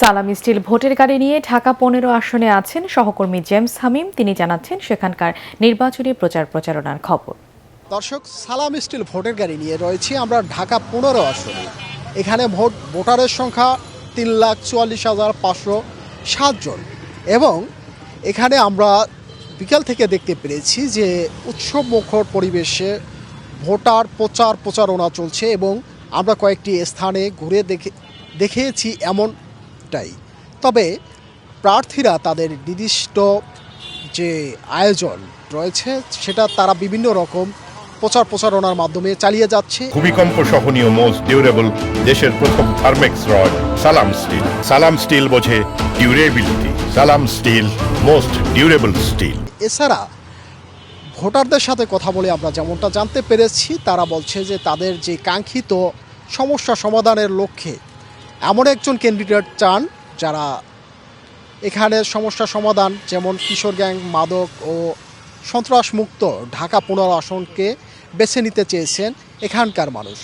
সালাম স্টিল ভোটের গাড়ি নিয়ে ঢাকা ১৫ আসনে আছেন সহকর্মী জেমস হামিম। তিনি জানাচ্ছেন সেখানকার নির্বাচনী প্রচারণার খবর। দর্শক, সালাম স্টিল ভোটের গাড়ি নিয়ে রয়েছি আমরা ঢাকা ১৫ আসনে। এখানে ভোটারের সংখ্যা ৩,৪৪,৫০৭ জন এবং এখানে আমরা বিকাল থেকে দেখতে পেরেছি যে উৎসব মুখর পরিবেশে ভোটার প্রচারণা চলছে এবং আমরা কয়েকটি স্থানে ঘুরে দেখেছি এমনটাই। তবে প্রার্থীরা তাদের নির্দিষ্ট যে আয়োজন রয়েছে সেটা তারা বিভিন্ন রকম প্রচারণার মাধ্যমে চালিয়ে যাচ্ছে। ভূমিকম্প সহনীয় মোস্ট ডিউরেবল দেশের প্রথম থার্মেক্স রড সালাম স্টিল। সালাম স্টিল বোঝে ডিউরেবিলিটি। সালাম স্টিল মোস্ট ডিউরেবল স্টিল। এছাড়া ভোটারদের সাথে কথা বলে আমরা যেমনটা জানতে পেরেছি, তারা বলছে যে তাদের যে কাঙ্ক্ষিত সমস্যা সমাধানের লক্ষ্যে এমন একজন ক্যান্ডিডেট চান যারা এখানে সমস্যা সমাধান, যেমন কিশোর গ্যাং, মাদক ও সন্ত্রাসমুক্ত ঢাকা ১৫ আসনকে বেছে নিতে চেয়েছেন এখানকার মানুষ।